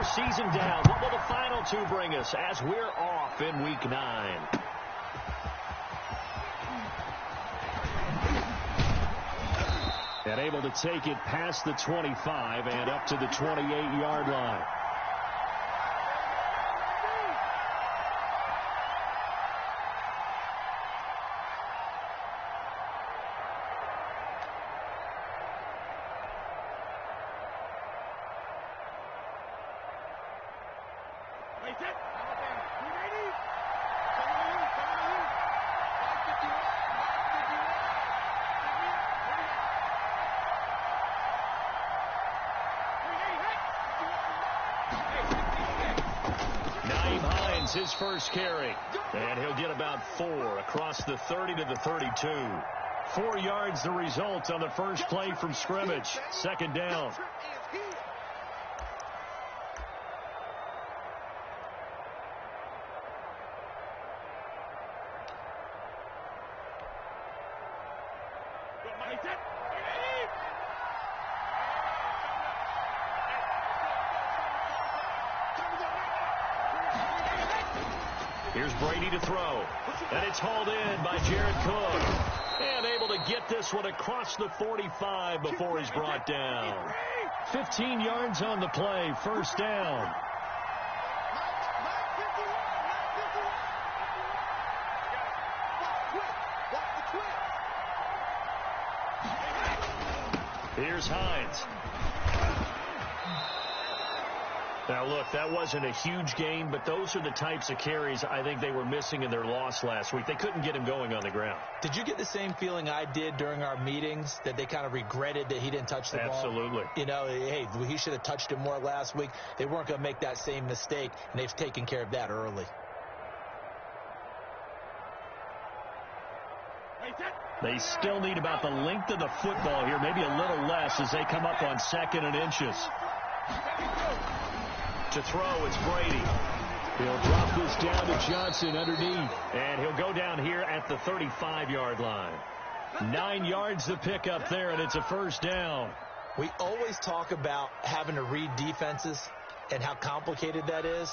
first season down. What will the final two bring us as we're off in Week 9? And able to take it past the 25 and up to the 28-yard line. His first carry, and he'll get about 4 across the 30 to the 32. 4 yards the result on the first play from scrimmage. Second down. Here's Brady to throw, and it's hauled in by Jared Cook. And able to get this one across the 45 before he's brought down. 15 yards on the play, first down. Here's Hines. Now, look, that wasn't a huge gain, but those are the types of carries I think they were missing in their loss last week. They couldn't get him going on the ground. Did you get the same feeling I did during our meetings, that they kind of regretted that he didn't touch the ball? Absolutely. You know, hey, he should have touched it more last week. They weren't going to make that same mistake, and they've taken care of that early. They still need about the length of the football here, maybe a little less as they come up on 2nd and inches. To throw, it's Brady. He'll drop this down to Johnson underneath. And he'll go down here at the 35-yard line. 9 yards to pick up there, and it's a first down. We always talk about having to read defenses and how complicated that is.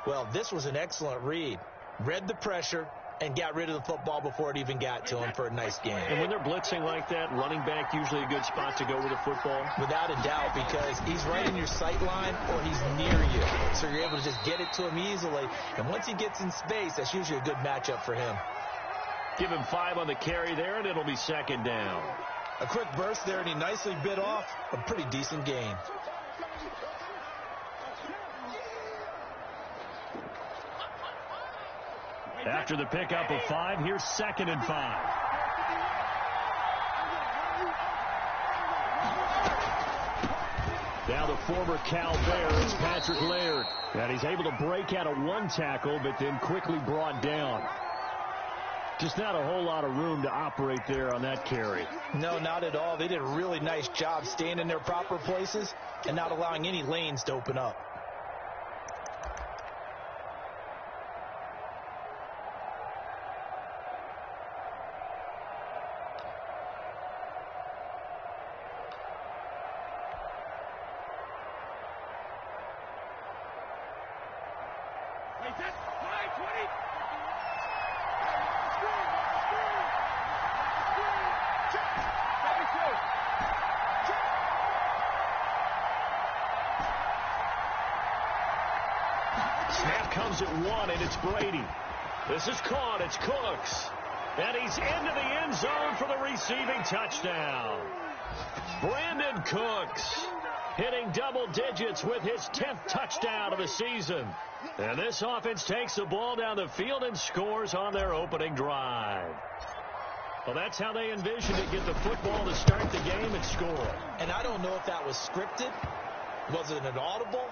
Well, this was an excellent read. Read the pressure and got rid of the football before it even got to him for a nice game. And when they're blitzing like that, running back usually a good spot to go with the football? Without a doubt, because he's right in your sight line or he's near you. So you're able to just get it to him easily. And once he gets in space, that's usually a good matchup for him. Give him 5 on the carry there, and it'll be second down. A quick burst there, and he nicely bit off a pretty decent gain. After the pickup of 5, here's 2nd and 5. Now the former Cal Bear is Patrick Laird. And he's able to break out of 1 tackle, but then quickly brought down. Just not a whole lot of room to operate there on that carry. No, not at all. They did a really nice job staying in their proper places and not allowing any lanes to open up. Snap comes at 1, and it's Brady. This is caught. It's Cooks. And he's into the end zone for the receiving touchdown. Brandon Cooks hitting double digits with his 10th touchdown of the season. And this offense takes the ball down the field and scores on their opening drive. Well, that's how they envisioned it, get the football to start the game and score. And I don't know if that was scripted. Was it an audible?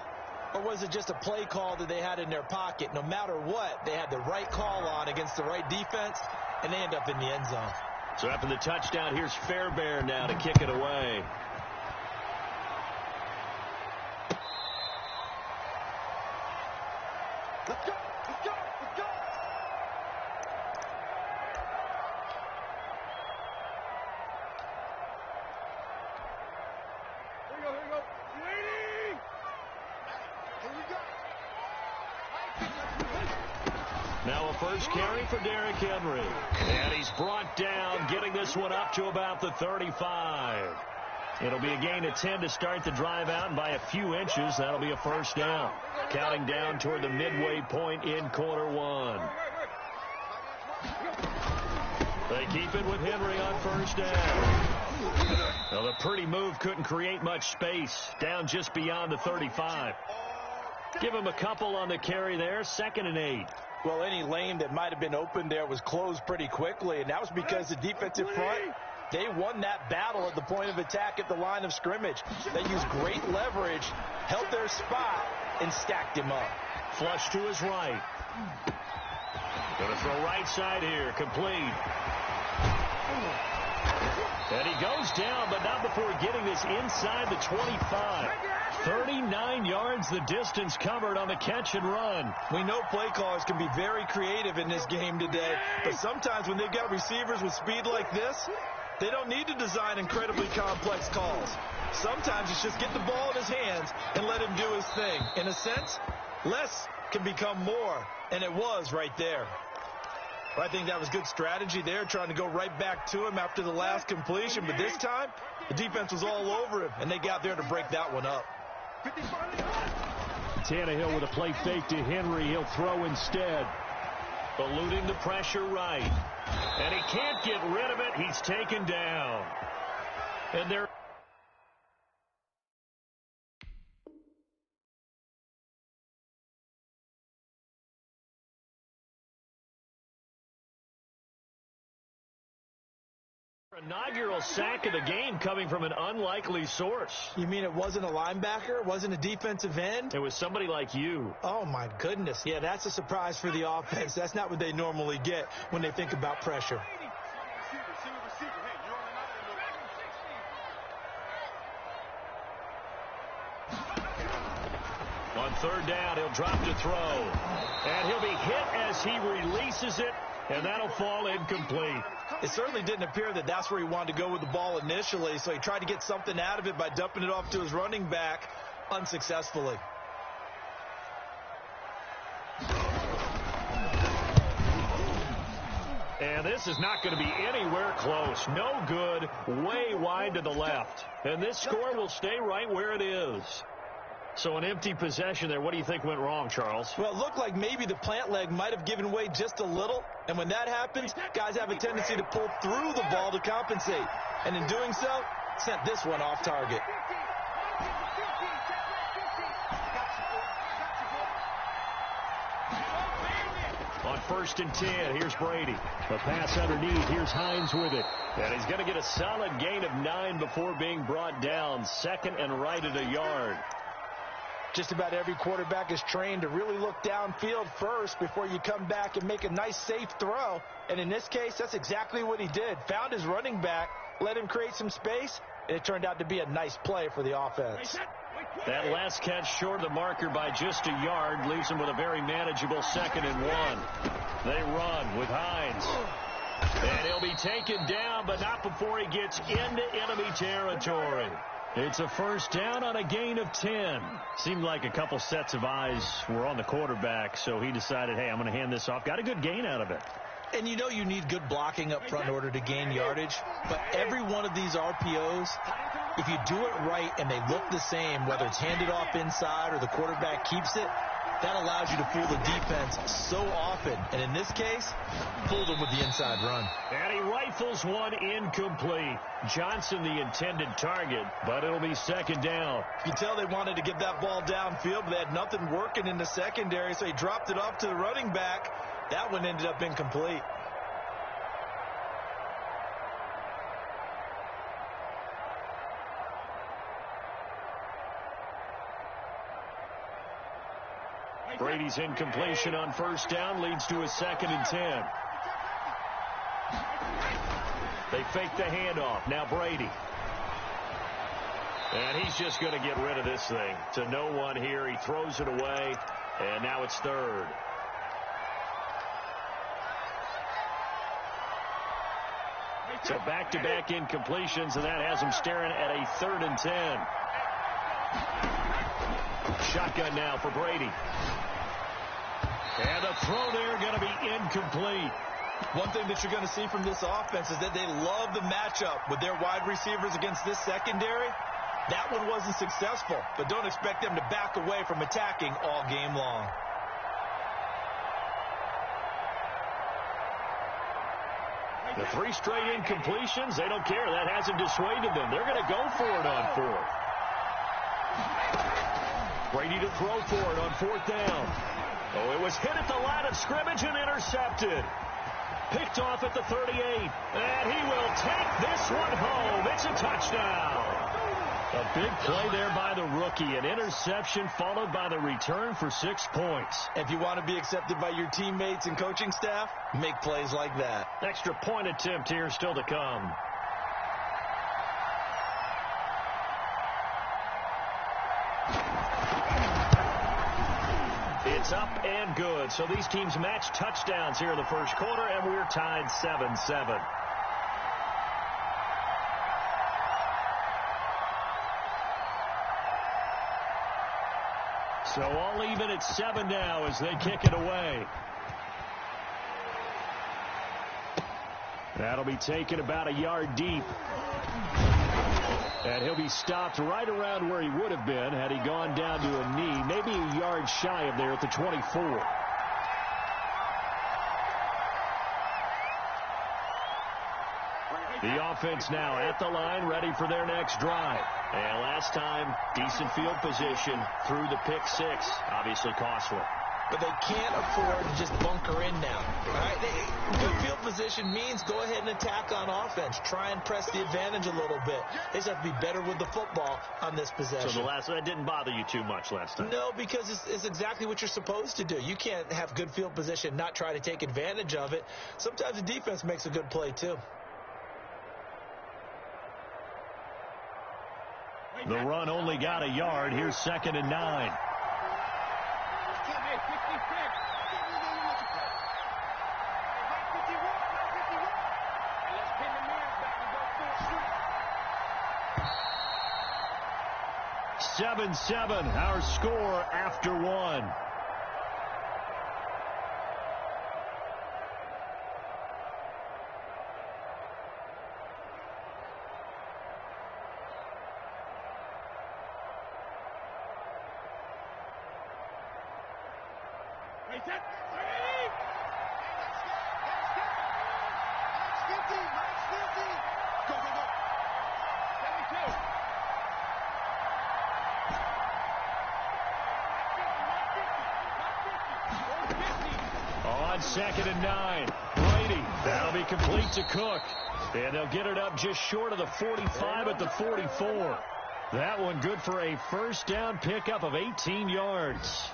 Or was it just a play call that they had in their pocket? No matter what, they had the right call on against the right defense, and they end up in the end zone. So after the touchdown, here's Fairbairn now to kick it away. Let's go, let's go, let's go. Here we go, here we go. Waiting! Now a first carry for Derrick Henry. And he's brought down, getting this one up to about the 35. It'll be a gain of 10 to start the drive out, and by a few inches, that'll be a first down. Counting down toward the midway point in quarter one. They keep it with Henry on first down. Well, the pretty move couldn't create much space, down just beyond the 35. Give him a couple on the carry there, 2nd and 8. Well, any lane that might have been open there was closed pretty quickly, and that was because the defensive front, they won that battle at the point of attack at the line of scrimmage. They used great leverage, held their spot, and stacked him up. Flush to his right. Going to throw right side here, complete. And he goes down, but not before getting this inside the 25. 39 yards the distance covered on the catch and run. We know play callers can be very creative in this game today, but sometimes when they've got receivers with speed like this, they don't need to design incredibly complex calls. Sometimes it's just get the ball in his hands and let him do his thing. In a sense, less can become more, and it was right there. I think that was good strategy there, trying to go right back to him after the last completion. But this time, the defense was all over him, and they got there to break that one up. Tannehill with a play fake to Henry. He'll throw instead. Eluding the pressure right. And he can't get rid of it. He's taken down. And they're inaugural sack of the game coming from an unlikely source. You mean it wasn't a linebacker? It wasn't a defensive end? It was somebody like you. Oh, my goodness. Yeah, that's a surprise for the offense. That's not what they normally get when they think about pressure. On third down, he'll drop to throw. And he'll be hit as he releases it, and that'll fall incomplete. It certainly didn't appear that that's where he wanted to go with the ball initially, so he tried to get something out of it by dumping it off to his running back unsuccessfully. And this is not going to be anywhere close. No good, way wide to the left. And this score will stay right where it is. So an empty possession there. What do you think went wrong, Charles? Well, it looked like maybe the plant leg might have given way just a little. And when that happens, guys have a tendency to pull through the ball to compensate. And in doing so, sent this one off target. On 1st and 10, here's Brady. The pass underneath. Here's Hines with it. And he's going to get a solid gain of 9 before being brought down. 2nd and right at a yard. Just about every quarterback is trained to really look downfield first before you come back and make a nice, safe throw. And in this case, that's exactly what he did. Found his running back, let him create some space, and it turned out to be a nice play for the offense. That last catch short of the marker by just a yard leaves him with a very manageable 2nd and 1. They run with Hines. And he'll be taken down, but not before he gets into enemy territory. It's a first down on a gain of 10. Seemed like a couple sets of eyes were on the quarterback, so he decided, hey, I'm going to hand this off. Got a good gain out of it. And you know you need good blocking up front in order to gain yardage. But every one of these RPOs, if you do it right and they look the same, whether it's handed off inside or the quarterback keeps it, that allows you to fool the defense so often. And in this case, fooled them with the inside run. And he rifles one incomplete. Johnson the intended target, but it'll be 2nd down. You can tell they wanted to get that ball downfield, but they had nothing working in the secondary, so he dropped it off to the running back. That one ended up incomplete. Brady's incompletion on 1st down leads to a 2nd and 10. They fake the handoff. Now Brady. And he's just going to get rid of this thing. To no one here. He throws it away. And now it's 3rd. So back-to-back incompletions, and that has him staring at a 3rd and 10. Shotgun now for Brady. And the throw there going to be incomplete. One thing that you're going to see from this offense is that they love the matchup with their wide receivers against this secondary. That one wasn't successful, but don't expect them to back away from attacking all game long. The 3 straight incompletions, they don't care. That hasn't dissuaded them. They're going to go for it on 4th. Brady to throw for it on 4th down. Oh, it was hit at the line of scrimmage and intercepted. Picked off at the 38. And he will take this one home. It's a touchdown. A big play there by the rookie. An interception followed by the return for 6 points. If you want to be accepted by your teammates and coaching staff, make plays like that. Extra point attempt here still to come. It's up and good. So these teams match touchdowns here in the first quarter, and we're tied 7-7. So all even at 7 now as they kick it away. That'll be taken about a yard deep. And he'll be stopped right around where he would have been had he gone down to a knee, maybe a yard shy of there at the 24. The offense now at the line, ready for their next drive. And last time, decent field position through the pick 6, obviously costly. But they can't afford to just bunker in now. All right? Good field position means go ahead and attack on offense. Try and press the advantage a little bit. They just have to be better with the football on this possession. So that didn't bother you too much last time? No, because it's exactly what you're supposed to do. You can't have good field position, not try to take advantage of it. Sometimes the defense makes a good play, too. The run only got a yard. Here's 2nd and 9. Seven, our score after 1. On 2nd and 9, Brady. That'll be complete to Cook. And they'll get it up just short of the 45 at the 44. That one good for a first down pickup of 18 yards.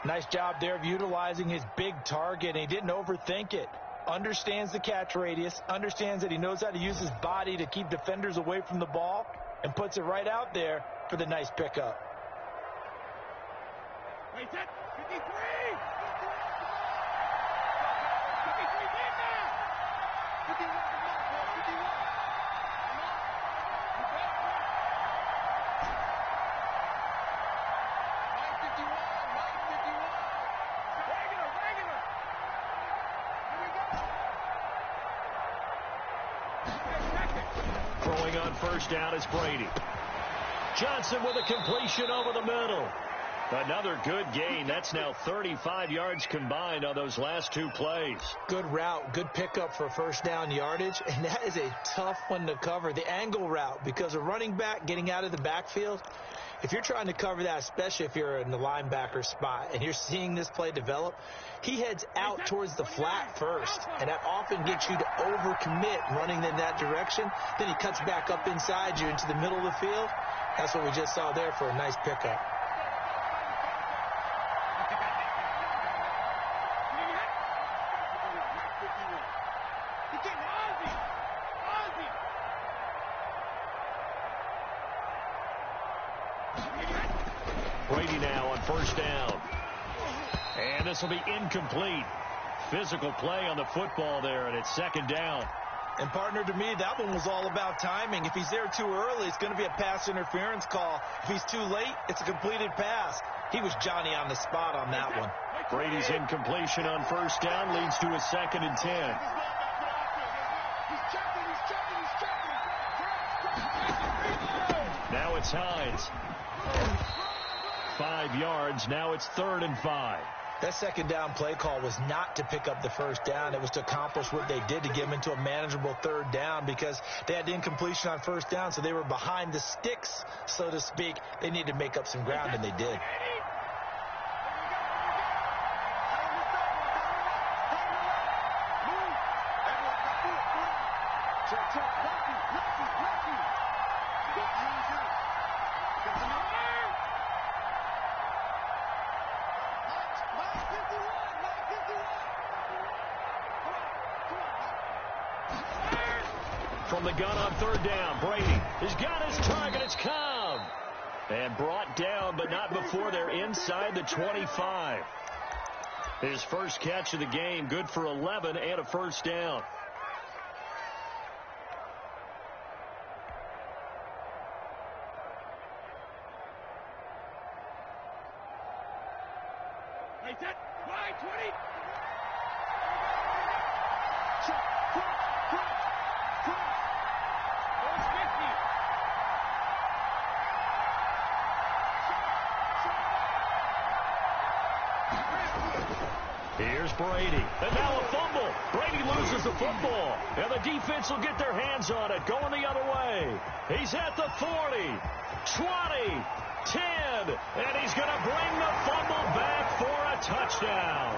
Nice job there of utilizing his big target. He didn't overthink it. Understands the catch radius. Understands that he knows how to use his body to keep defenders away from the ball. And puts it right out there for the nice pickup. Wait, that 53! Throwing on first down is Brady. Johnson with a completion over the middle. Another good gain. That's now 35 yards combined on those last 2 plays. Good route, good pickup for first down yardage, and that is a tough one to cover. The angle route, because a running back getting out of the backfield, if you're trying to cover that, especially if you're in the linebacker spot and you're seeing this play develop, he heads out towards the flat first, and that often gets you to overcommit running in that direction. Then he cuts back up inside you into the middle of the field. That's what we just saw there for a nice pickup. Brady now on first down. And this will be incomplete. Physical play on the football there, and it's 2nd down. And, partner, to me, that one was all about timing. If he's there too early, it's going to be a pass interference call. If he's too late, it's a completed pass. He was Johnny on the spot on that one. Brady's incompletion on first down leads to a 2nd and 10. Now it's Hines. 5 yards. Now it's 3rd and 5. That 2nd down play call was not to pick up the first down. It was to accomplish what they did, to get them into a manageable 3rd down, because they had incompletion on first down, so they were behind the sticks, so to speak. They needed to make up some ground, and they did. From the gun on 3rd down, Brady has got his target. It's Cobb. And brought down, but not before they're inside the 25. His first catch of the game, good for 11 and a first down. Here's Brady. And now a fumble. Brady loses the football. And the defense will get their hands on it. Going the other way. He's at the 40, 20, 10. And he's going to bring the fumble back for a touchdown.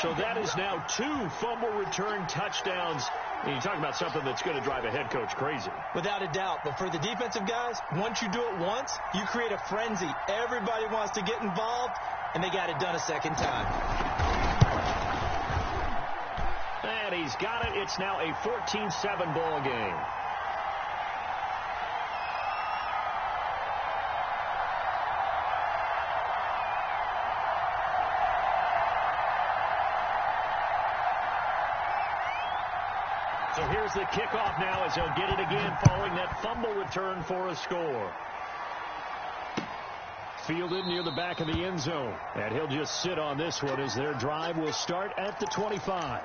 So that is now 2 fumble return touchdowns. And you talk about something that's going to drive a head coach crazy. Without a doubt. But for the defensive guys, once you do it once, you create a frenzy. Everybody wants to get involved, and they got it done a 2nd time. And he's got it. It's now a 14-7 ball game. So here's the kickoff now as he'll get it again following that fumble return for a score. Fielded near the back of the end zone. And he'll just sit on this one as their drive will start at the 25.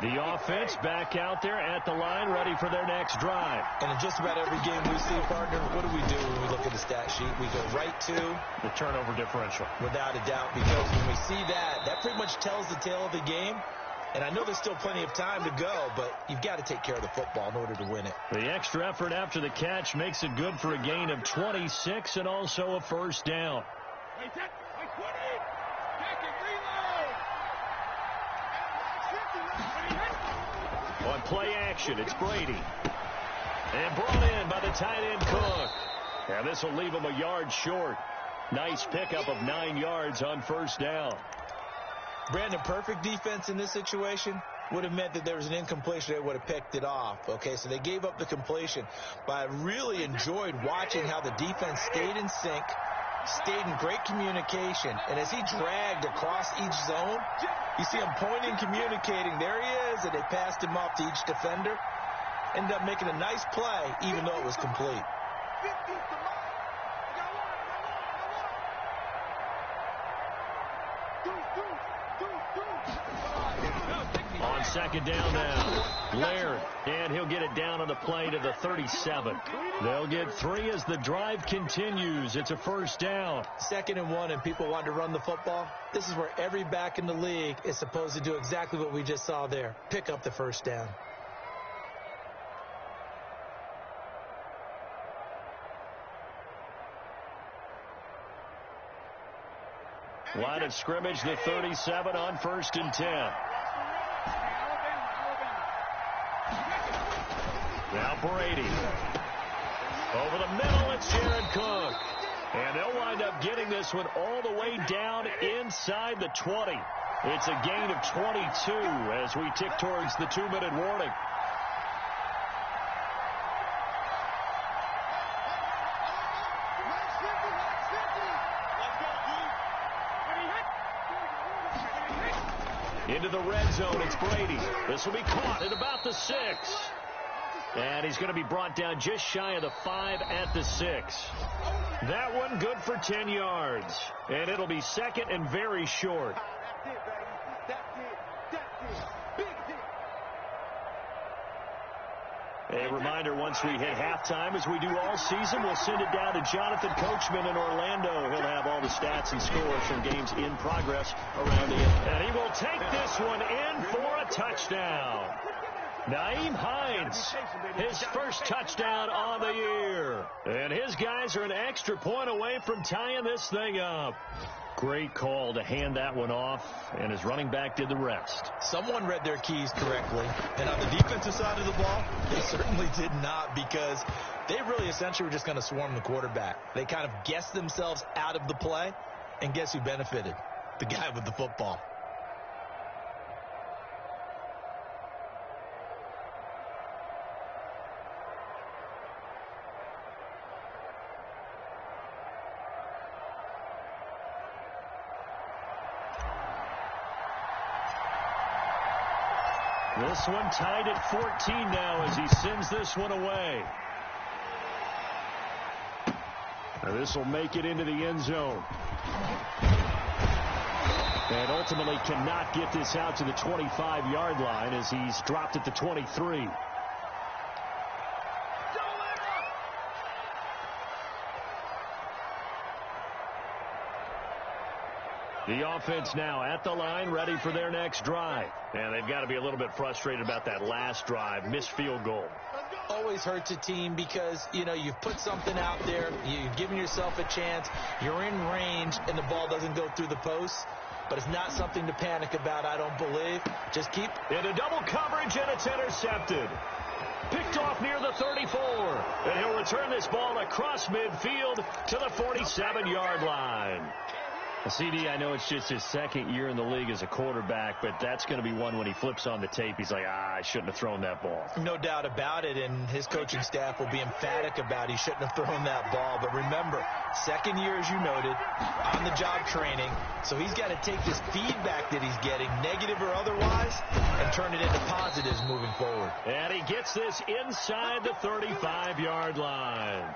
The offense back out there at the line, ready for their next drive. And in just about every game we see, partner, what do we do when we look at the stat sheet? We go right to the turnover differential. Without a doubt, because when we see that, that pretty much tells the tale of the game. And I know there's still plenty of time to go, but you've got to take care of the football in order to win it. The extra effort after the catch makes it good for a gain of 26 and also a first down. On play action, it's Brady. And brought in by the tight end Cook. And this will leave him a yard short. Nice pickup of 9 yards on first down. Brandon, perfect defense in this situation would have meant that there was an incompletion. They would have picked it off. Okay, so they gave up the completion. But I really enjoyed watching how the defense stayed in sync, stayed in great communication. And as he dragged across each zone, you see him pointing, communicating. There he is, and they passed him off to each defender. Ended up making a nice play, even though it was complete. On second down now, Laird, and he'll get it down on the play to the 37. They'll get 3 as the drive continues. It's a first down. 2nd and 1, and people want to run the football. This is where every back in the league is supposed to do exactly what we just saw there. Pick up the first down. Line of scrimmage, the 37 on 1st and 10. Now Brady. Over the middle, it's Jared Cook. And they'll wind up getting this one all the way down inside the 20. It's a gain of 22 as we tick towards the 2-minute warning. Into the red zone, it's Brady. This will be caught at about the 6. And he's going to be brought down just shy of the 5 at the 6. That one good for 10 yards. And it'll be second and very short. A reminder, once we hit halftime, as we do all season, we'll send it down to Jonathan Coachman in Orlando. He'll have all the stats and scores from games in progress around the NFL. And he will take this one in for a touchdown. Nyheim Hines, his first touchdown on the year. And his guys are an extra point away from tying this thing up. Great call to hand that one off, and his running back did the rest. Someone read their keys correctly, and on the defensive side of the ball, they certainly did not, because they really essentially were just going to swarm the quarterback. They kind of guessed themselves out of the play, and guess who benefited? The guy with the football. This one tied at 14 now as he sends this one away. Now this will make it into the end zone. And ultimately cannot get this out to the 25-yard line as he's dropped at the 23. The offense now at the line, ready for their next drive. And they've got to be a little bit frustrated about that last drive, missed field goal. Always hurts a team because, you know, you've put something out there, you've given yourself a chance, you're in range, and the ball doesn't go through the posts. But it's not something to panic about, I don't believe. Just keep into double coverage, and it's intercepted. Picked off near the 34. And he'll return this ball across midfield to the 47-yard line. CD, I know it's just his second year in the league as a quarterback, but that's going to be one when he flips on the tape. He's like, I shouldn't have thrown that ball. No doubt about it, and his coaching staff will be emphatic about he shouldn't have thrown that ball. But remember, second year, as you noted, on-the-job training, so he's got to take this feedback that he's getting, negative or otherwise, and turn it into positives moving forward. And he gets this inside the 35-yard line.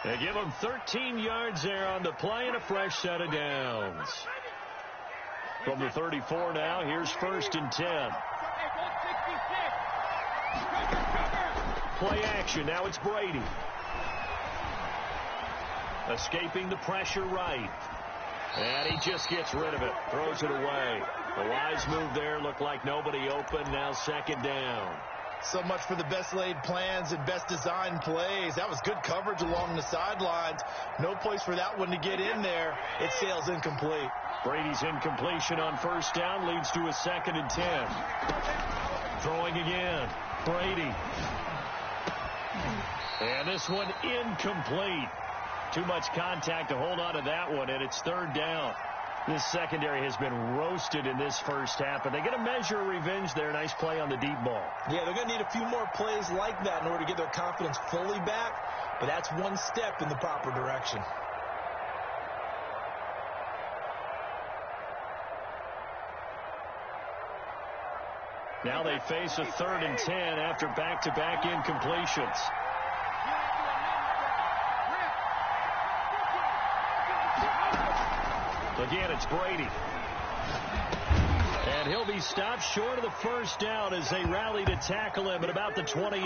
They give him 13 yards there on the play and a fresh set of downs. From the 34 now, here's 1st and 10. Play action, now it's Brady. Escaping the pressure right. And he just gets rid of it, throws it away. The wise move there, looked like nobody open, now 2nd down. So much for the best laid plans and best designed plays. That was good coverage along the sidelines. No place for that one to get in there. It sails incomplete. Brady's incompletion on 1st down leads to a 2nd and 10. Throwing again. Brady. And this one incomplete. Too much contact to hold on to that one, and it's 3rd down. This secondary has been roasted in this first half, but they get a measure of revenge there. Nice play on the deep ball. Yeah, they're going to need a few more plays like that in order to get their confidence fully back, but that's one step in the proper direction. Now they face a 3rd and 10 after back-to-back incompletions. Again, it's Brady. And he'll be stopped short of the 1st down as they rally to tackle him at about the 28.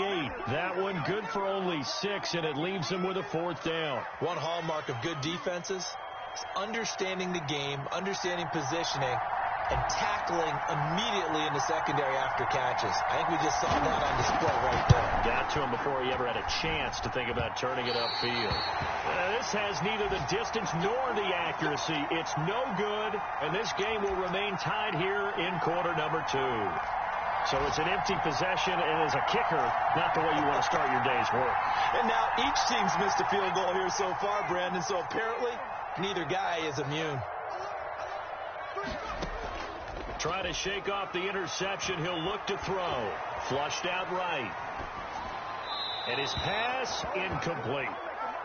That one good for only 6, and it leaves him with a 4th down. One hallmark of good defenses is understanding the game, understanding positioning, and tackling immediately in the secondary after catches. I think we just saw that on display right there. Got to him before he ever had a chance to think about turning it upfield. This has neither the distance nor the accuracy. It's no good, and this game will remain tied here in quarter number 2. So it's an empty possession, and as a kicker, not the way you want to start your day's work. And now each team's missed a field goal here so far, Brandon, so apparently neither guy is immune. Trying to shake off the interception. He'll look to throw. Flushed out right. And his pass incomplete.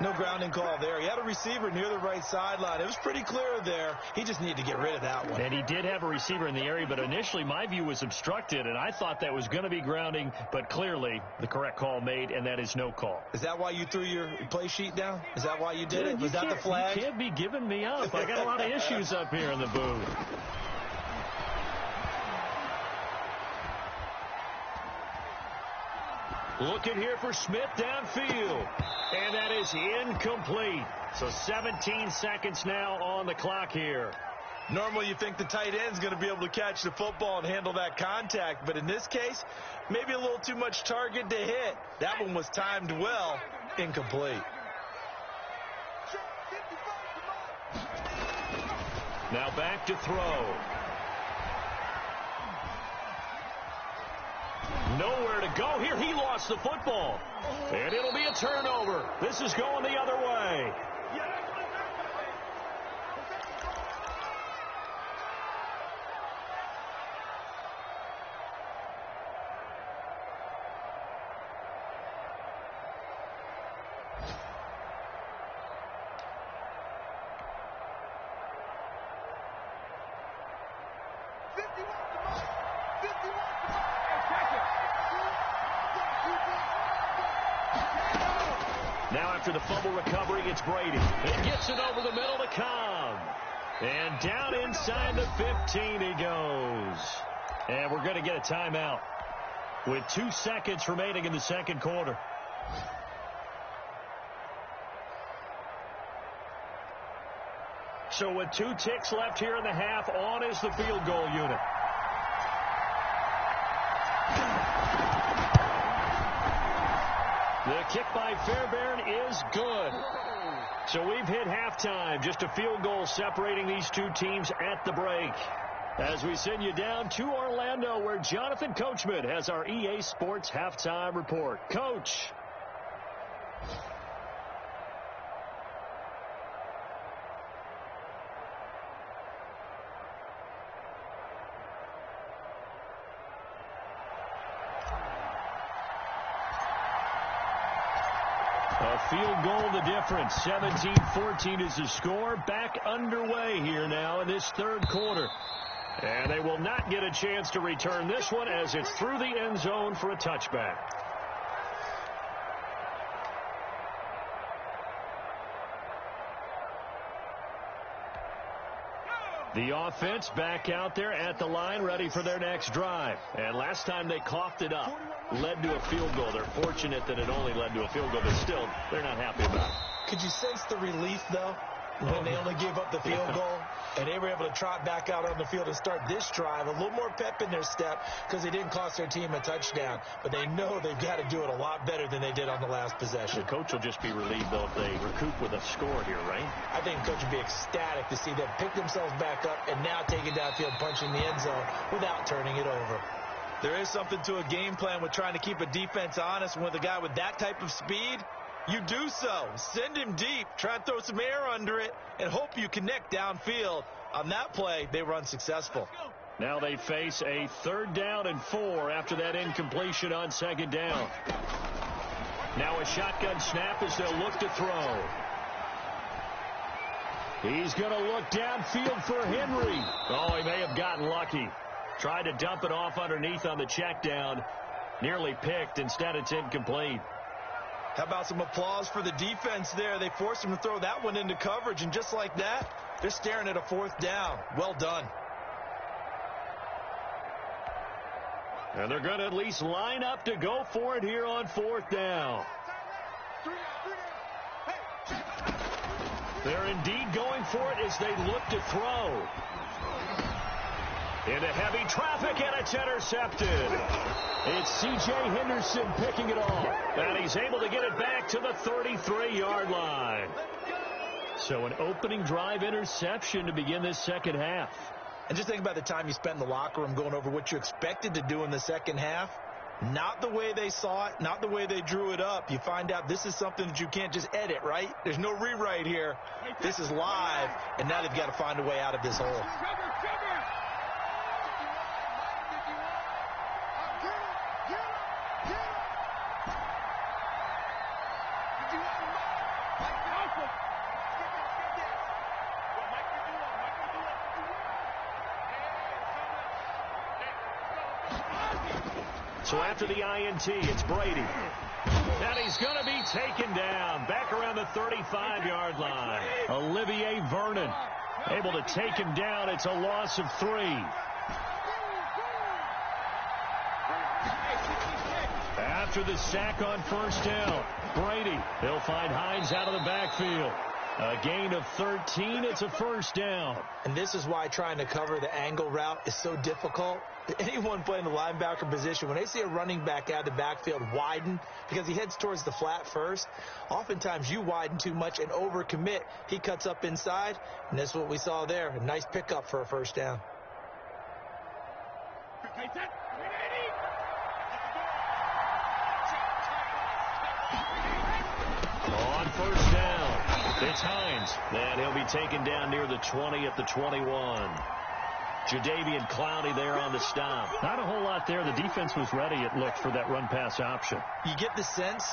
No grounding call there. He had a receiver near the right sideline. It was pretty clear there. He just needed to get rid of that one. And he did have a receiver in the area, but initially my view was obstructed, and I thought that was going to be grounding, but clearly the correct call made, and that is no call. Is that why you threw your play sheet down? Is that why you did it? Was that the flag? You can't be giving me up. I got a lot of issues up here in the booth. Looking here for Smith downfield. And that is incomplete. So 17 seconds now on the clock here. Normally you think the tight end's going to be able to catch the football and handle that contact. But in this case, maybe a little too much target to hit. That one was timed well. Incomplete. Now back to throw. Nowhere to go here. He lost the football. And it'll be a turnover. This is going the other way. Now after the fumble recovery, it's Brady. He gets it over the middle to Cobb. And down inside the 15 he goes. And we're going to get a timeout with 2 seconds remaining in the second quarter. So with 2 ticks left here in the half, on is the field goal unit. The kick by Fairbairn is good. So we've hit halftime. Just a field goal separating these two teams at the break. As we send you down to Orlando, where Jonathan Coachman has our EA Sports halftime report. Coach. A field goal the difference. 17-14 is the score. Back underway here now in this third quarter. And they will not get a chance to return this one as it's through the end zone for a touchback. The offense back out there at the line, ready for their next drive. And last time they coughed it up, led to a field goal. They're fortunate that it only led to a field goal, but still, they're not happy about it. Could you sense the relief, though, when they only gave up the field goal? And they were able to trot back out on the field and start this drive. A little more pep in their step because they didn't cost their team a touchdown. But they know they've got to do it a lot better than they did on the last possession. The coach will just be relieved, though, if they recoup with a score here, right? I think the coach would be ecstatic to see them pick themselves back up and now take it downfield, punching the end zone without turning it over. There is something to a game plan with trying to keep a defense honest. And with a guy with that type of speed, you do so. Send him deep. Try and throw some air under it and hope you connect downfield. On that play, they were unsuccessful. Now they face a 3rd down and 4 after that incompletion on 2nd down. Now a shotgun snap as they'll look to throw. He's going to look downfield for Henry. Oh, he may have gotten lucky. Tried to dump it off underneath on the check down. Nearly picked. Instead, it's incomplete. How about some applause for the defense there? They forced him to throw that one into coverage, and just like that, they're staring at a 4th down. Well done. And they're going to at least line up to go for it here on 4th down. They're indeed going for it as they look to throw. Into heavy traffic, and it's intercepted. It's C.J. Henderson picking it off. And he's able to get it back to the 33-yard line. So an opening drive interception to begin this second half. And just think about the time you spent in the locker room going over what you expected to do in the second half. Not the way they saw it, not the way they drew it up. You find out this is something that you can't just edit, right? There's no rewrite here. This is live, and now they've got to find a way out of this hole. So after the INT, it's Brady. And he's going to be taken down back around the 35-yard line. Olivier Vernon able to take him down. It's a loss of 3. After the sack on first down, Brady, he'll find Hines out of the backfield. A gain of 13. It's a first down. And this is why trying to cover the angle route is so difficult. Anyone playing the linebacker position, when they see a running back out of the backfield widen because he heads towards the flat first, oftentimes you widen too much and overcommit. He cuts up inside, and that's what we saw there. A nice pickup for a first down. On first down, it's Hines. And he'll be taken down near the 20 at the 21. Jadeveon Clowney there on the stop. Not a whole lot there. The defense was ready, it looked, for that run-pass option. You get the sense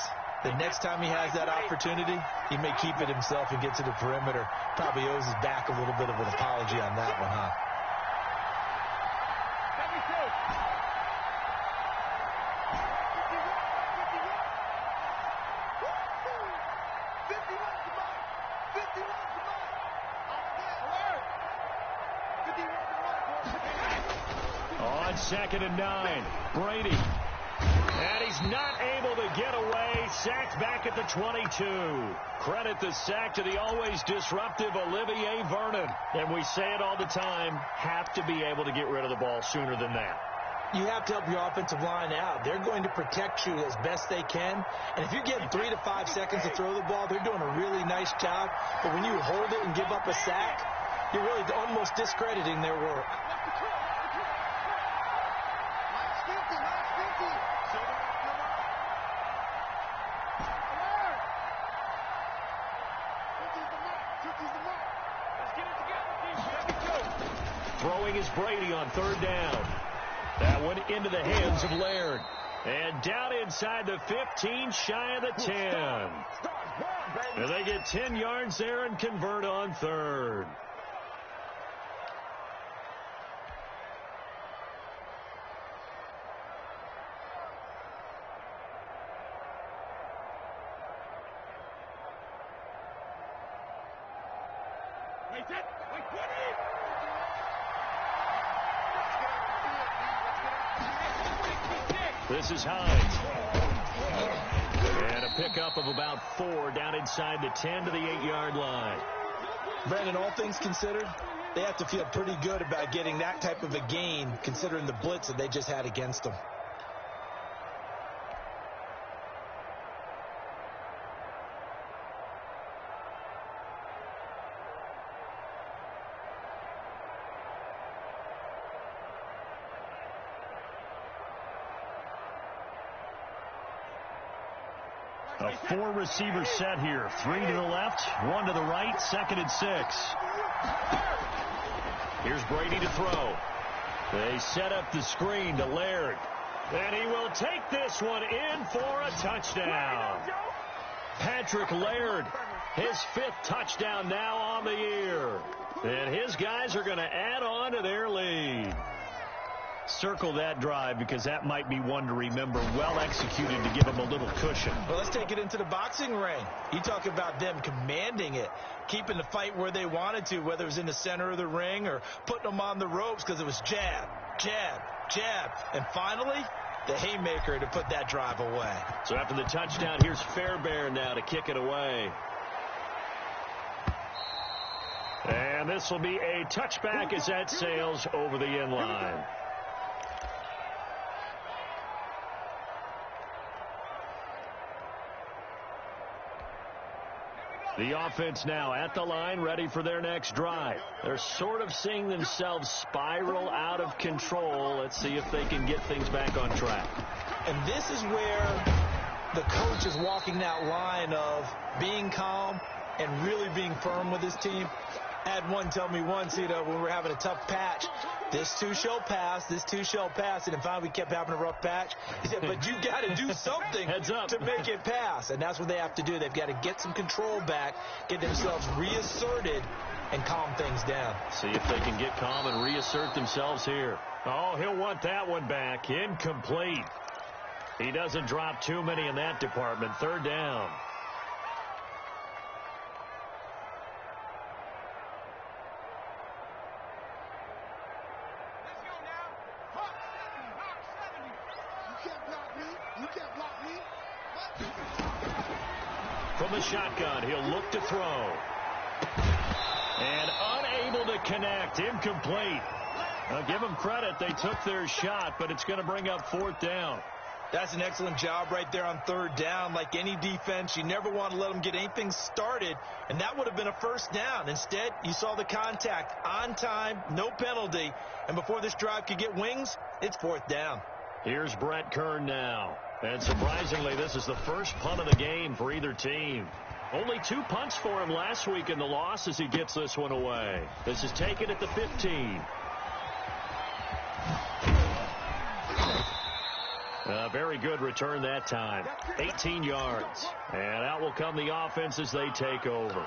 that next time he has that opportunity, he may keep it himself and get to the perimeter. Probably owes his back a little bit of an apology on that one, huh? On 2nd and 9, Brady. And he's not able to get away. Sacked back at the 22. Credit the sack to the always disruptive Olivier Vernon. And we say it all the time, have to be able to get rid of the ball sooner than that. You have to help your offensive line out. They're going to protect you as best they can. And if you get 3 to 5 seconds to throw the ball, they're doing a really nice job. But when you hold it and give up a sack, you're really almost discrediting their work. Throwing is Brady on 3rd down. That one into the hands of Laird. And down inside the 15, shy of the 10. And they get 10 yards there and convert on 3rd. This is Hines. And a pickup of about 4 down inside the 10 to the 8-yard line. Brandon, all things considered, they have to feel pretty good about getting that type of a gain considering the blitz that they just had against them. A 4-receiver set here. 3 to the left, 1 to the right, 2nd and 6. Here's Brady to throw. They set up the screen to Laird. And he will take this one in for a touchdown. Patrick Laird, his 5th touchdown now on the year. And his guys are going to add on to their lead. Circle that drive because that might be one to remember. Well executed to give them a little cushion. Well, let's take it into the boxing ring. You talk about them commanding it, keeping the fight where they wanted to, whether it was in the center of the ring or putting them on the ropes because it was jab, jab, jab. And finally, the haymaker to put that drive away. So after the touchdown, here's Fairbairn now to kick it away. And this will be a touchback as that sails over the end line. The offense now at the line, ready for their next drive. They're sort of seeing themselves spiral out of control. Let's see if they can get things back on track. And this is where the coach is walking that line of being calm and really being firm with his team. I had one tell me once, when we're having a tough patch, this too shall pass, this too shall pass. And finally we kept having a rough patch. He said, but you got to do something to make it pass. And that's what they have to do. They've got to get some control back, get themselves reasserted, and calm things down. See if they can get calm and reassert themselves here. Oh, he'll want that one back. Incomplete. He doesn't drop too many in that department. Third down. From the shotgun, he'll look to throw. And unable to connect. Incomplete. I'll give them credit. They took their shot, but it's going to bring up fourth down. That's an excellent job right there on third down. Like any defense, you never want to let them get anything started, and that would have been a first down. Instead, you saw the contact on time, no penalty, and before this drive could get wings, it's fourth down. Here's Brett Kern now. And surprisingly, this is the first punt of the game for either team. Only 2 punts for him last week in the loss as he gets this one away. This is taken at the 15. A very good return that time. 18 yards. And out will come the offense as they take over.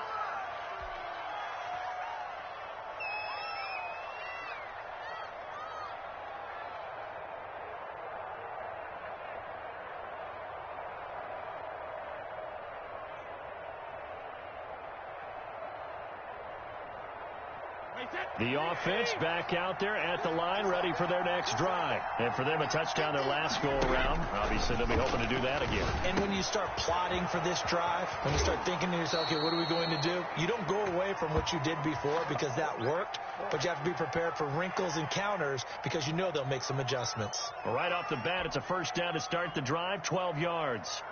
The offense back out there at the line, ready for their next drive. And for them, a touchdown their last go-around. Obviously, they'll be hoping to do that again. And when you start plotting for this drive, when you start thinking to yourself, okay, what are we going to do? You don't go away from what you did before because that worked, but you have to be prepared for wrinkles and counters because you know they'll make some adjustments. Right off the bat, it's a first down to start the drive, 12 yards.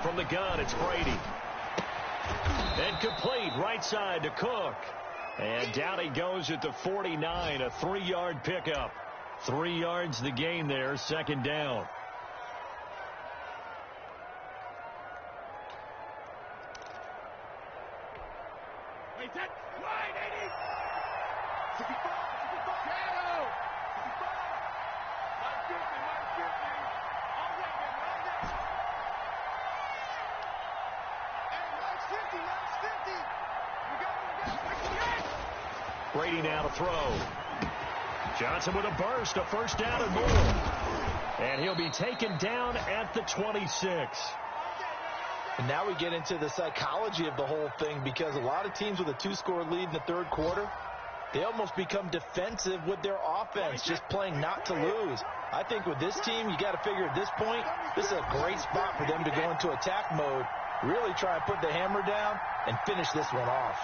From the gun, it's Brady. And complete, right side to Cook. And down he goes at the 49, a 3-yard pickup. 3 yards the gain there, second down. Brady now to throw. Johnson with a burst, a first down and more. And he'll be taken down at the 26. And now we get into the psychology of the whole thing because a lot of teams with a 2-score lead in the third quarter, they almost become defensive with their offense, just playing not to lose. I think with this team, you got to figure at this point, this is a great spot for them to go into attack mode, really try and put the hammer down and finish this one off.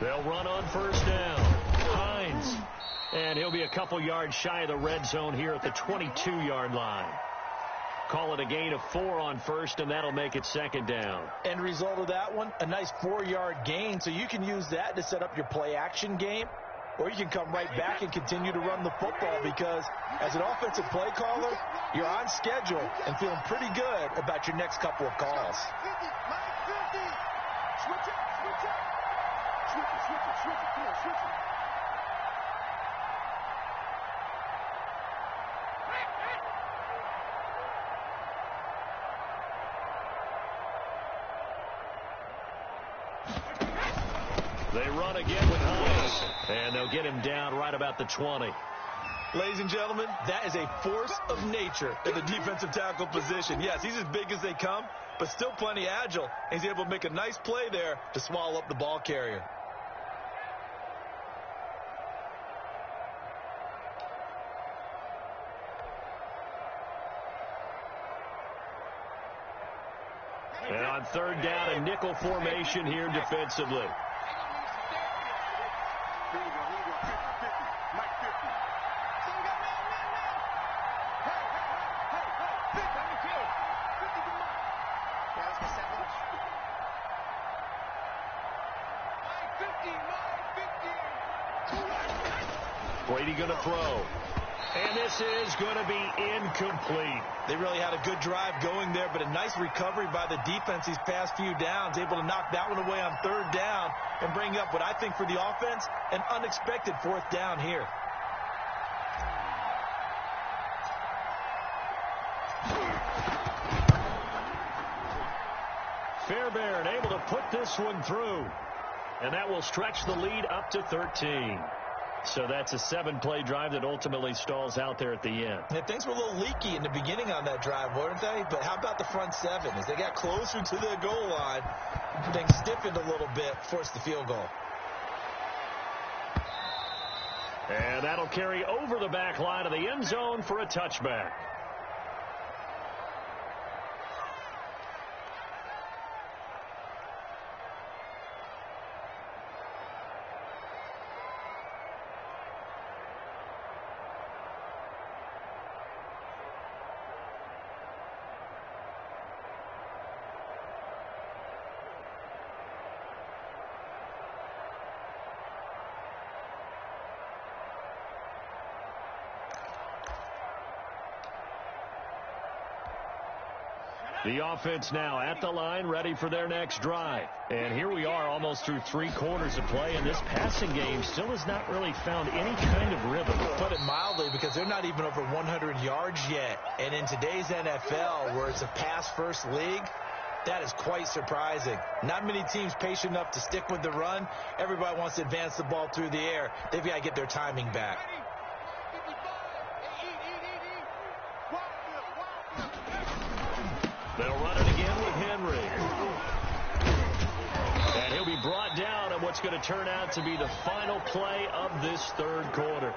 They'll run on first down. Hines. And he'll be a couple yards shy of the red zone here at the 22-yard line. Call it a gain of 4 on first, and that'll make it second down. End result of that one, a nice 4-yard gain, so you can use that to set up your play-action game, or you can come right back and continue to run the football because as an offensive play caller, you're on schedule and feeling pretty good about your next couple of calls. They run again with Hines, and they'll get him down right about the 20. Ladies and gentlemen, that is a force of nature in the defensive tackle position. Yes, he's as big as they come, but still plenty agile. He's able to make a nice play there to swallow up the ball carrier. And on third down, a nickel formation here defensively. Brady going to throw. And this is going to be incomplete. They really had a good drive going there, but a nice recovery by the defense these past few downs, able to knock that one away on third down and bring up what I think for the offense, an unexpected fourth down here. Fairbairn able to put this one through. And that will stretch the lead up to 13. So that's a 7-play drive that ultimately stalls out there at the end. Yeah, things were a little leaky in the beginning on that drive, weren't they? But how about the front seven? As they got closer to the goal line, things stiffened a little bit, forced the field goal. And that'll carry over the back line of the end zone for a touchback. The offense now at the line, ready for their next drive. And here we are almost through 3 quarters of play, and this passing game still has not really found any kind of rhythm. Put it mildly, because they're not even over 100 yards yet. And in today's NFL, where it's a pass-first league, that is quite surprising. Not many teams patient enough to stick with the run. Everybody wants to advance the ball through the air. They've got to get their timing back. They'll run it again with Henry. And he'll be brought down on what's going to turn out to be the final play of this third quarter.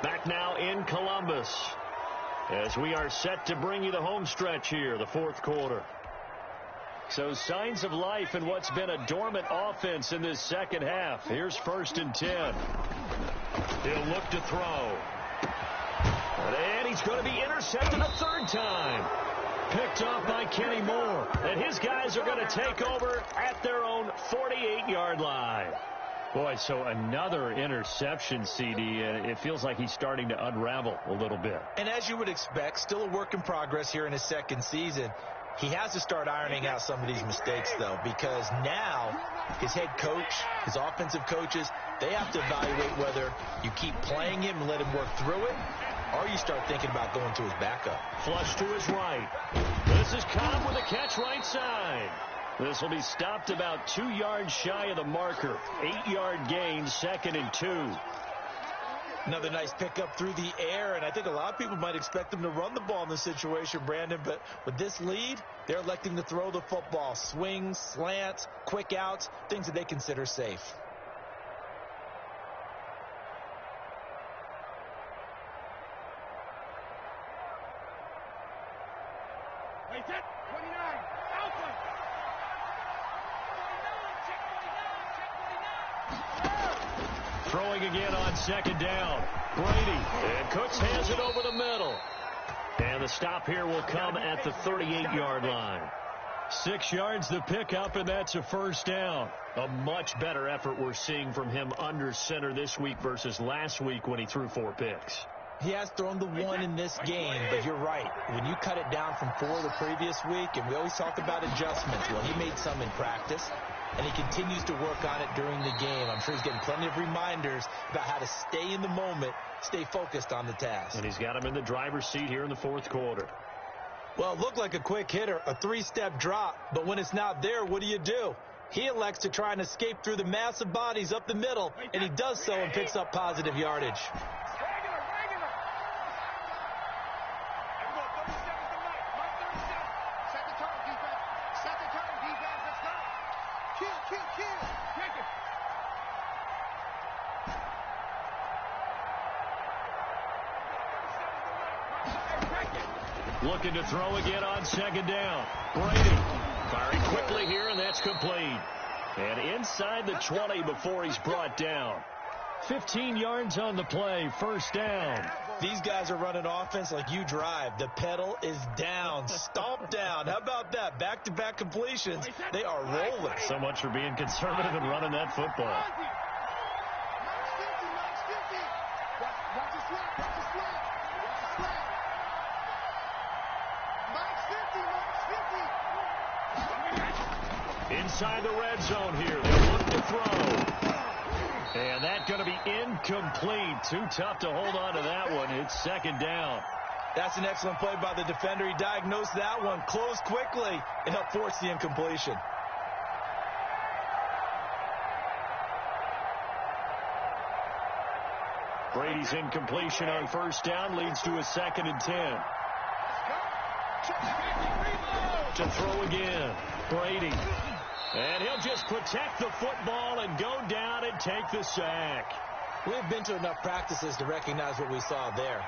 Back now in Columbus as we are set to bring you the home stretch here, the fourth quarter. So signs of life in what's been a dormant offense in this second half. Here's 1st and 10. He'll look to throw. And he's going to be intercepted a third time. Picked off by Kenny Moore. And his guys are going to take over at their own 48-yard line. Boy, so another interception, CD, and it feels like he's starting to unravel a little bit. And as you would expect, still a work in progress here in his second season. He has to start ironing out some of these mistakes, though, because now his head coach, his offensive coaches, they have to evaluate whether you keep playing him and let him work through it, or you start thinking about going to his backup. Flush to his right. This is Cobb with a catch right side. This will be stopped about 2 yards shy of the marker. 8-yard gain, 2nd and 2. Another nice pickup through the air, and I think a lot of people might expect them to run the ball in this situation, Brandon, but with this lead, they're electing to throw the football. Swings, slants, quick outs, things that they consider safe. Wait, set. 29. Alpha. 29. Throwing again on 2nd down. Brady. And Cooks has it over the middle. And the stop here will come at the 38-yard line. 6 yards the pickup, and that's a 1st down. A much better effort we're seeing from him under center this week versus last week when he threw 4 picks. He has thrown the 1 in this game, but you're right. When you cut it down from 4 the previous week, and we always talk about adjustments, well, he made some in practice, and he continues to work on it during the game. I'm sure he's getting plenty of reminders about how to stay in the moment, stay focused on the task. And he's got him in the driver's seat here in the 4th quarter. Well, it looked like a quick hitter, a 3-step drop, but when it's not there, what do? He elects to try and escape through the massive bodies up the middle, and he does so and picks up positive yardage. Looking to throw again on 2nd down. Brady firing quickly here, and that's complete. And inside the 20 before he's brought down. 15 yards on the play, 1st down. These guys are running offense like you drive. The pedal is down, stomp down. How about that? Back-to-back completions. They are rolling. So much for being conservative and running that football. Inside the red zone here. They look to throw. And that's going to be incomplete. Too tough to hold on to that one. It's second down. That's an excellent play by the defender. He diagnosed that one, closed quickly, and helped force the incompletion. Brady's incompletion on first down leads to a 2nd and 10. To throw again. Brady. And he'll just protect the football and go down and take the sack. We've been to enough practices to recognize what we saw there.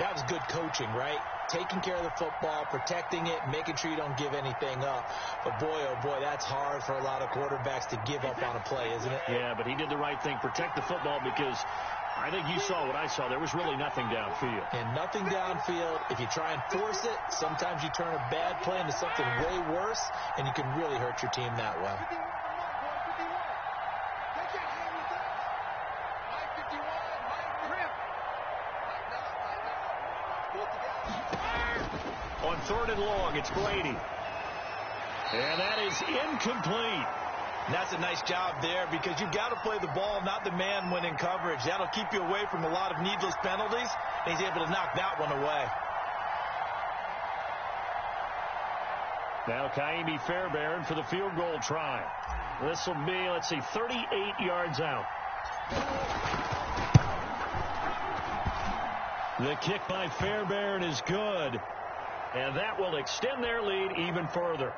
That was good coaching, right? Taking care of the football, protecting it, making sure you don't give anything up. But boy, oh boy, that's hard for a lot of quarterbacks to give up on a play, isn't it? Yeah, but he did the right thing. Protect the football because I think you saw what I saw. There was really nothing downfield. And nothing downfield. If you try and force it, sometimes you turn a bad play into something way worse, and you can really hurt your team that way. On 3rd and long, it's Brady. And that is incomplete. And that's a nice job there because you've got to play the ball, not the man when in coverage. That'll keep you away from a lot of needless penalties, and he's able to knock that one away. Now Kaimi Fairbairn for the field goal try. This will be, 38 yards out. The kick by Fairbairn is good, and that will extend their lead even further.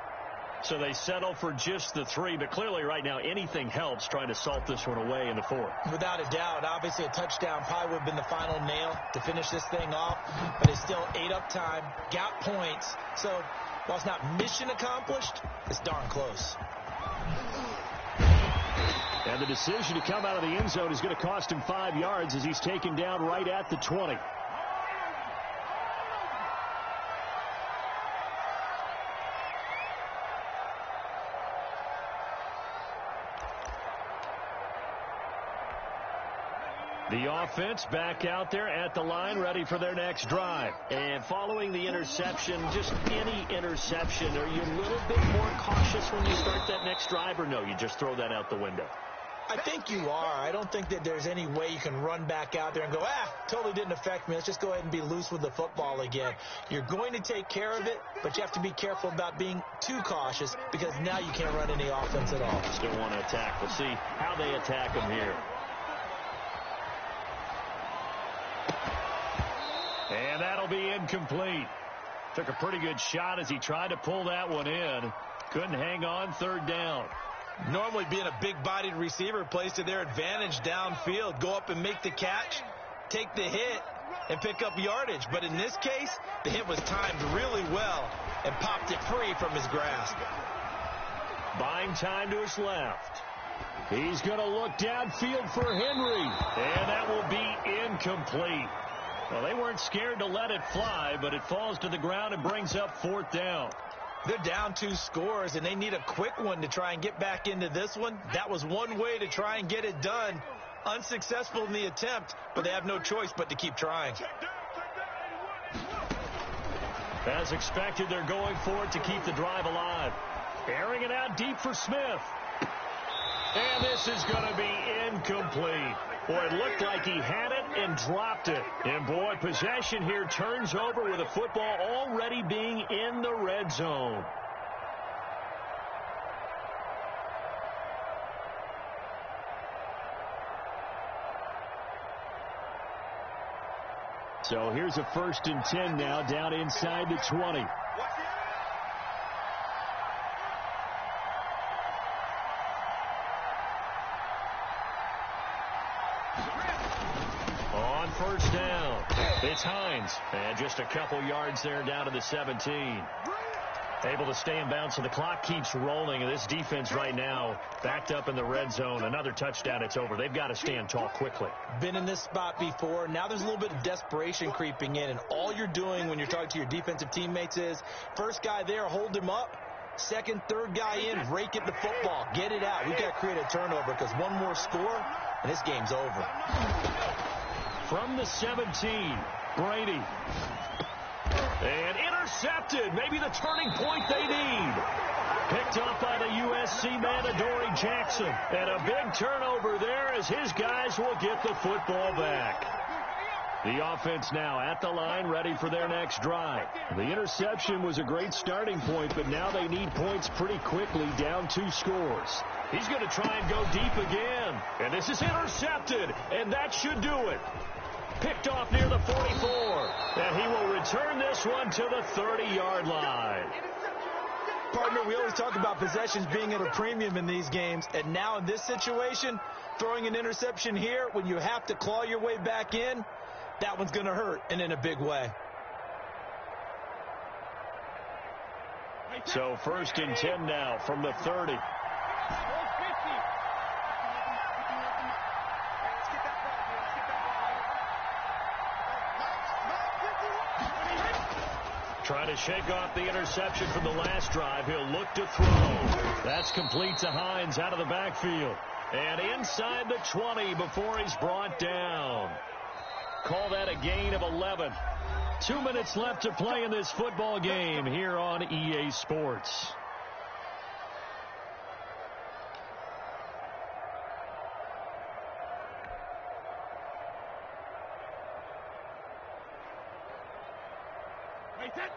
So they settle for just the 3, but clearly right now anything helps trying to salt this one away in the 4th. Without a doubt, obviously a touchdown probably would have been the final nail to finish this thing off, but it's still ate up time, got points. So while it's not mission accomplished, it's darn close. And the decision to come out of the end zone is going to cost him 5 yards as he's taken down right at the 20. The offense back out there at the line, ready for their next drive. And following the interception, just any interception, are you a little bit more cautious when you start that next drive, or no, you just throw that out the window? I think you are. I don't think that there's any way you can run back out there and go, totally didn't affect me. Let's just go ahead and be loose with the football again. You're going to take care of it, but you have to be careful about being too cautious because now you can't run any offense at all. Still want to attack. We'll see how they attack them here. And that'll be incomplete. Took a pretty good shot as he tried to pull that one in. Couldn't hang on 3rd down. Normally being a big-bodied receiver plays to their advantage downfield. Go up and make the catch, take the hit, and pick up yardage. But in this case, the hit was timed really well and popped it free from his grasp. Buying time to his left. He's going to look downfield for Henry. And that will be incomplete. Well, they weren't scared to let it fly, but it falls to the ground and brings up 4th down. They're down 2 scores, and they need a quick one to try and get back into this one. That was one way to try and get it done. Unsuccessful in the attempt, but they have no choice but to keep trying. As expected, they're going for it to keep the drive alive. Airing it out deep for Smith. And this is going to be incomplete. Boy, it looked like he had it and dropped it. And, boy, possession here turns over with a football already being in the red zone. So here's a 1st and 10 now down inside the 20. On 1st down, it's Hines. And just a couple yards there down to the 17. Able to stay in bounds, so the clock keeps rolling, and this defense right now backed up in the red zone. Another touchdown, it's over. They've got to stand tall quickly. Been in this spot before. Now there's a little bit of desperation creeping in, and all you're doing when you're talking to your defensive teammates is first guy there, hold him up. Second, third guy in, rake at the football. Get it out. We've got to create a turnover because one more score, and this game's over. From the 17, Brady. And intercepted. Maybe the turning point they need. Picked up by the USC man, Adoree Jackson. And a big turnover there as his guys will get the football back. The offense now at the line, ready for their next drive. The interception was a great starting point, but now they need points pretty quickly, down 2 scores. He's going to try and go deep again. And this is intercepted, and that should do it. Picked off near the 44, and he will return this one to the 30-yard line. Partner, we always talk about possessions being at a premium in these games, and now in this situation, throwing an interception here when you have to claw your way back in, that one's going to hurt, and in a big way. So 1st and 10 now from the 30. Trying to shake off the interception from the last drive. He'll look to throw. That's complete to Hines out of the backfield. And inside the 20 before he's brought down. Call that a gain of 11. 2 minutes left to play in this football game here on EA Sports.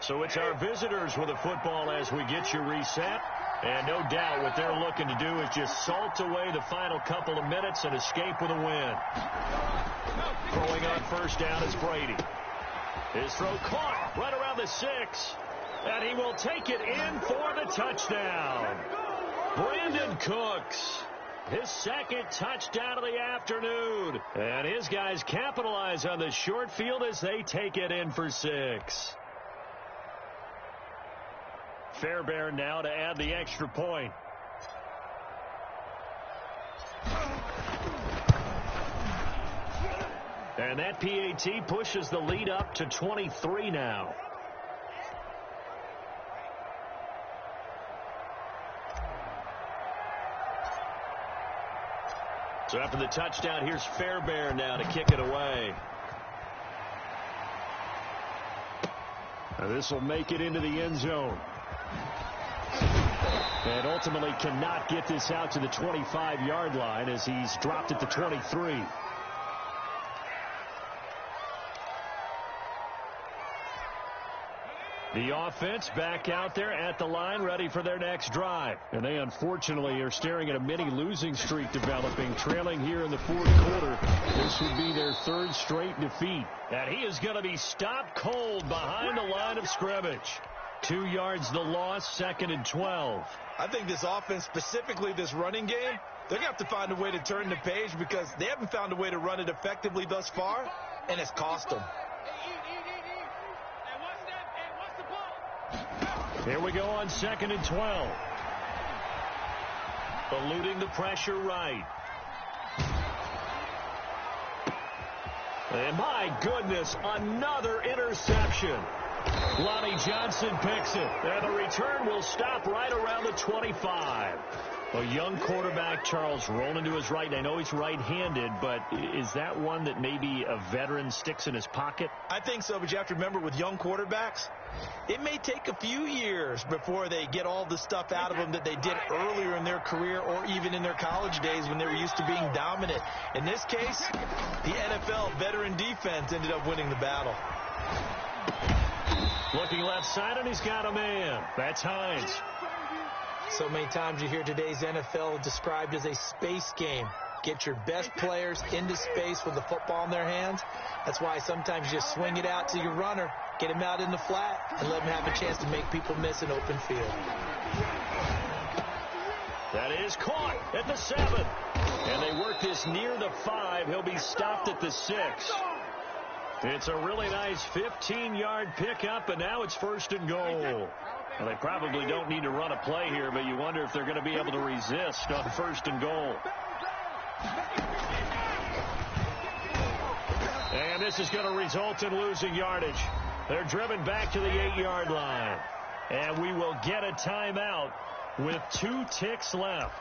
So it's our visitors with the football as we get you reset. And no doubt what they're looking to do is just salt away the final couple of minutes and escape with a win. Throwing on first down is Brady. His throw caught right around the 6. And he will take it in for the touchdown. Brandon Cooks. His second touchdown of the afternoon. And his guys capitalize on the short field as they take it in for 6. Fairbairn now to add the extra point. And that PAT pushes the lead up to 23 now. So after the touchdown, here's Fairbairn now to kick it away. Now this will make it into the end zone. And ultimately cannot get this out to the 25-yard line as he's dropped at the 23. The offense back out there at the line, ready for their next drive. And they unfortunately are staring at a mini losing streak developing, trailing here in the 4th quarter. This would be their 3rd straight defeat. And he is going to be stopped cold behind the line of scrimmage. 2 yards the loss, 2nd and 12. I think this offense, specifically this running game, they're going to have to find a way to turn the page because they haven't found a way to run it effectively thus far, and it's cost them. Here we go on 2nd and 12. Eluding the pressure right. And my goodness, another interception. Lonnie Johnson picks it. And the return will stop right around the 25. A young quarterback, Charles, rolling to his right. And I know he's right-handed, but is that one that maybe a veteran sticks in his pocket? I think so, but you have to remember with young quarterbacks, it may take a few years before they get all the stuff out of them that they did earlier in their career or even in their college days when they were used to being dominant. In this case, the NFL veteran defense ended up winning the battle. Looking left side, and he's got a man. That's Hines. So many times you hear today's NFL described as a space game. Get your best players into space with the football in their hands. That's why sometimes you just swing it out to your runner, get him out in the flat, and let him have a chance to make people miss an open field. That is caught at the 7. And they work this near the 5. He'll be stopped at the 6. It's a really nice 15-yard pickup, and now it's 1st and goal. Well, they probably don't need to run a play here, but you wonder if they're going to be able to resist on 1st and goal. And this is going to result in losing yardage. They're driven back to the 8-yard line. And we will get a timeout with 2 ticks left.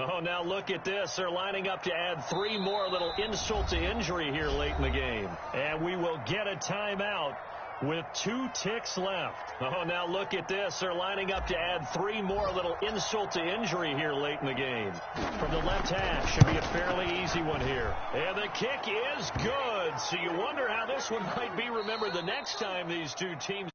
Oh, now look at this. They're lining up to add 3 more, a little insult to injury here late in the game. And we will get a timeout with 2 ticks left. Oh, now look at this. They're lining up to add 3 more, a little insult to injury here late in the game. From the left half, should be a fairly easy one here. And the kick is good. So you wonder how this one might be remembered the next time these two teams